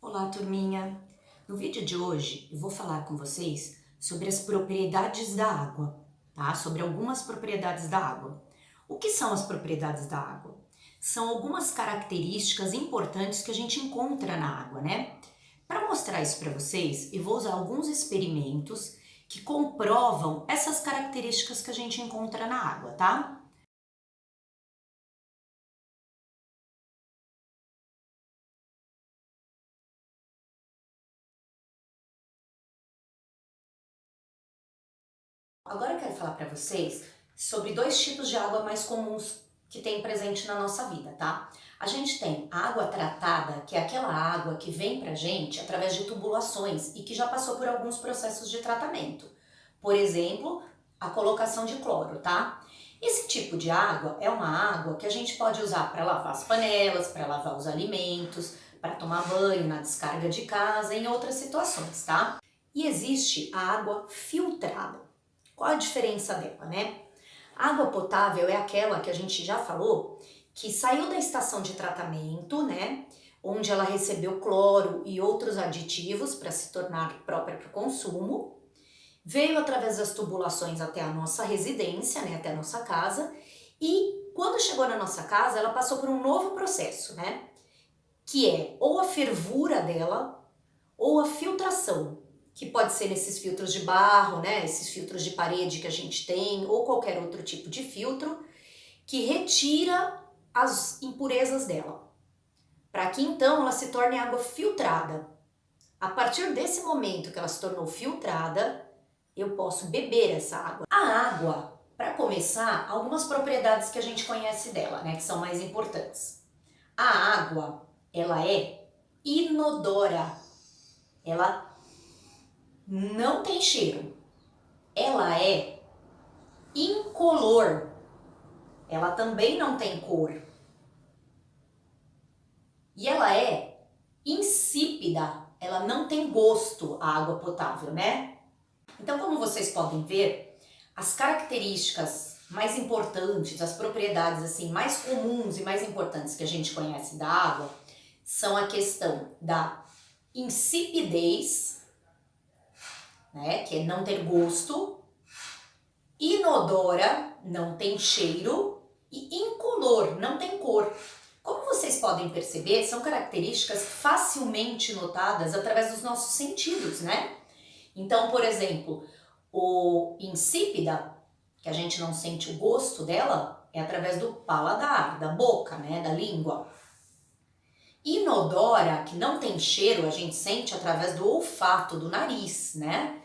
Olá, turminha! No vídeo de hoje eu vou falar com vocês sobre as propriedades da água, tá? Sobre algumas propriedades da água. O que são as propriedades da água? São algumas características importantes que a gente encontra na água, né? Para mostrar isso para vocês, eu vou usar alguns experimentos que comprovam essas características que a gente encontra na água, tá? Agora eu quero falar para vocês sobre dois tipos de água mais comuns que tem presente na nossa vida, tá? A gente tem a água tratada, que é aquela água que vem pra gente através de tubulações e que já passou por alguns processos de tratamento. Por exemplo, a colocação de cloro, tá? Esse tipo de água é uma água que a gente pode usar para lavar as panelas, para lavar os alimentos, para tomar banho na descarga de casa, em outras situações, tá? E existe a água filtrada. Qual a diferença dela, né? A água potável é aquela que a gente já falou, que saiu da estação de tratamento, né? Onde ela recebeu cloro e outros aditivos para se tornar própria para o consumo, veio através das tubulações até a nossa residência, né? Até a nossa casa, e quando chegou na nossa casa, ela passou por um novo processo, né? Que é ou a fervura dela ou a filtração, que pode ser nesses filtros de barro, né, esses filtros de parede que a gente tem, ou qualquer outro tipo de filtro, que retira as impurezas dela, para que então ela se torne água filtrada. A partir desse momento que ela se tornou filtrada, eu posso beber essa água. A água, para começar, algumas propriedades que a gente conhece dela, né, que são mais importantes. A água, ela é inodora. Ela não tem cheiro. Ela é incolor. Ela também não tem cor. E ela é insípida. Ela não tem gosto, a água potável, né? Então, como vocês podem ver, as características mais importantes, as propriedades assim mais comuns e mais importantes que a gente conhece da água são a questão da insipidez, né, que é não ter gosto, inodora, não tem cheiro, e incolor, não tem cor. Como vocês podem perceber, são características facilmente notadas através dos nossos sentidos, né? Então, por exemplo, o insípida, que a gente não sente o gosto dela, é através do paladar, da boca, né, da língua. Inodora, que não tem cheiro, a gente sente através do olfato, do nariz, né?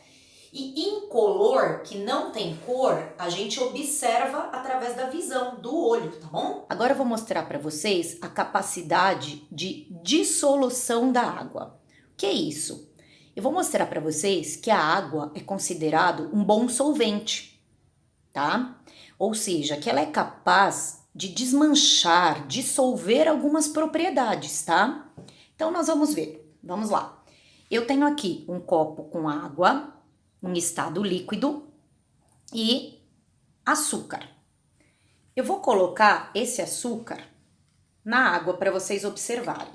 E incolor, que não tem cor, a gente observa através da visão, do olho, tá bom? Agora eu vou mostrar para vocês a capacidade de dissolução da água. O que é isso? Eu vou mostrar para vocês que a água é considerado um bom solvente, tá? Ou seja, que ela é capaz de desmanchar, dissolver algumas propriedades, tá? Então nós vamos ver. Vamos lá. Eu tenho aqui um copo com água em estado líquido e açúcar. Eu vou colocar esse açúcar na água para vocês observarem.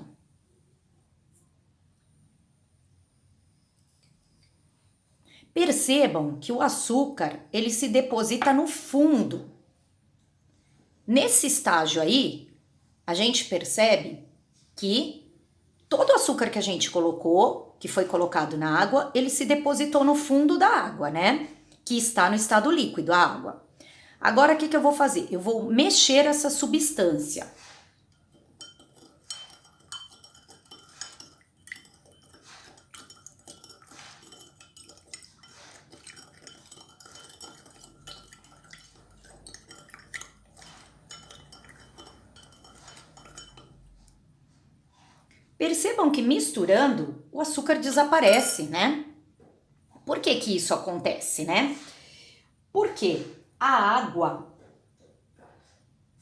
Percebam que o açúcar, ele se deposita no fundo. Nesse estágio aí, a gente percebe que todo o açúcar que a gente colocou, que foi colocado na água, ele se depositou no fundo da água, né? Que está no estado líquido, a água. Agora, o que eu vou fazer? Eu vou mexer essa substância. Percebam que misturando, o açúcar desaparece, né? Por que que isso acontece, né? Porque a água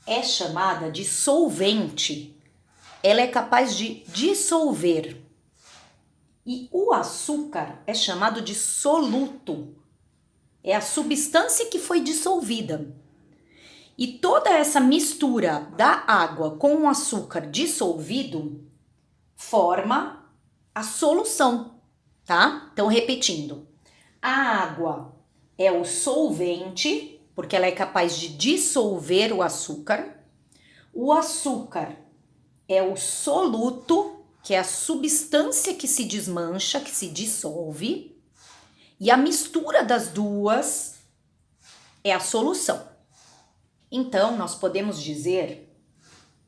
é chamada de solvente. Ela é capaz de dissolver. E o açúcar é chamado de soluto. É a substância que foi dissolvida. E toda essa mistura da água com o açúcar dissolvido forma a solução, tá? Então, repetindo, a água é o solvente, porque ela é capaz de dissolver o açúcar é o soluto, que é a substância que se desmancha, que se dissolve, e a mistura das duas é a solução. Então, nós podemos dizer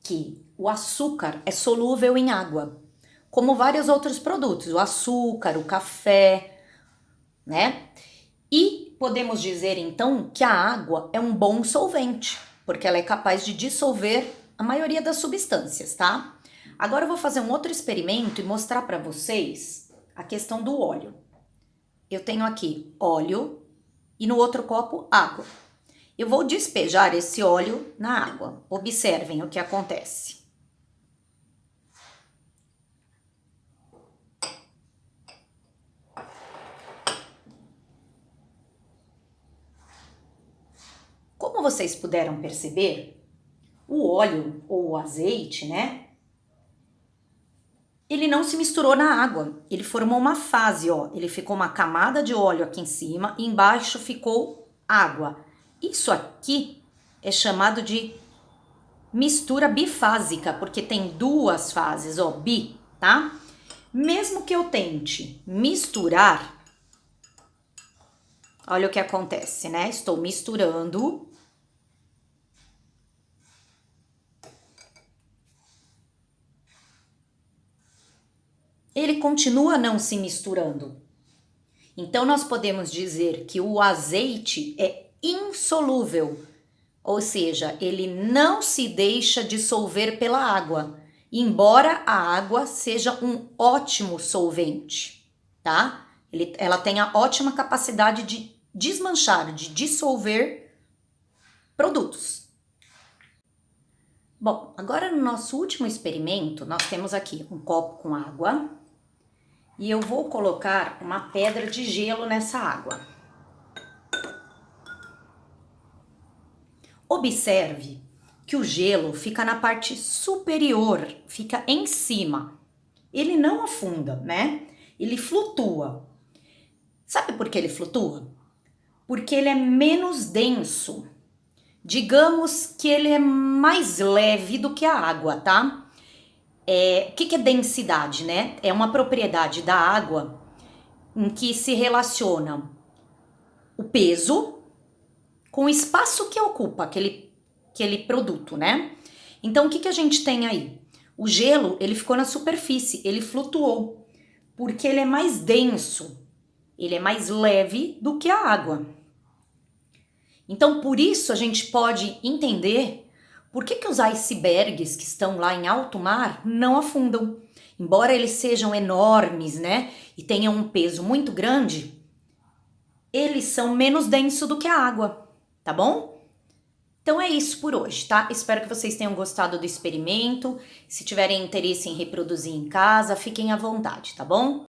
que o açúcar é solúvel em água, como vários outros produtos, o açúcar, o café, né? E podemos dizer então que a água é um bom solvente, porque ela é capaz de dissolver a maioria das substâncias, tá? Agora eu vou fazer um outro experimento e mostrar para vocês a questão do óleo. Eu tenho aqui óleo e no outro copo água. Eu vou despejar esse óleo na água. Observem o que acontece. Como vocês puderam perceber, o óleo ou o azeite, né? Ele não se misturou na água, ele formou uma fase, ó. Ele ficou uma camada de óleo aqui em cima e embaixo ficou água. Isso aqui é chamado de mistura bifásica, porque tem duas fases, ó, bi, tá? Mesmo que eu tente misturar, olha o que acontece, né? Estou misturando. Ele continua não se misturando. Então, nós podemos dizer que o azeite é insolúvel, ou seja, ele não se deixa dissolver pela água, embora a água seja um ótimo solvente, tá? Ela tem a ótima capacidade de desmanchar, de dissolver produtos. Bom, agora no nosso último experimento, nós temos aqui um copo com água e eu vou colocar uma pedra de gelo nessa água. Observe que o gelo fica na parte superior, fica em cima. Ele não afunda, né? Ele flutua. Sabe por que ele flutua? Porque ele é menos denso. Digamos que ele é mais leve do que a água, tá? O que é densidade, né? É uma propriedade da água em que se relaciona o peso com o espaço que ocupa aquele produto, né? Então, o que a gente tem aí? O gelo, ele ficou na superfície, ele flutuou, porque ele é mais denso, ele é mais leve do que a água. Então, por isso, a gente pode entender por que os icebergs que estão lá em alto mar não afundam. Embora eles sejam enormes, né, e tenham um peso muito grande, eles são menos densos do que a água, tá bom? Então é isso por hoje, tá? Espero que vocês tenham gostado do experimento. Se tiverem interesse em reproduzir em casa, fiquem à vontade, tá bom?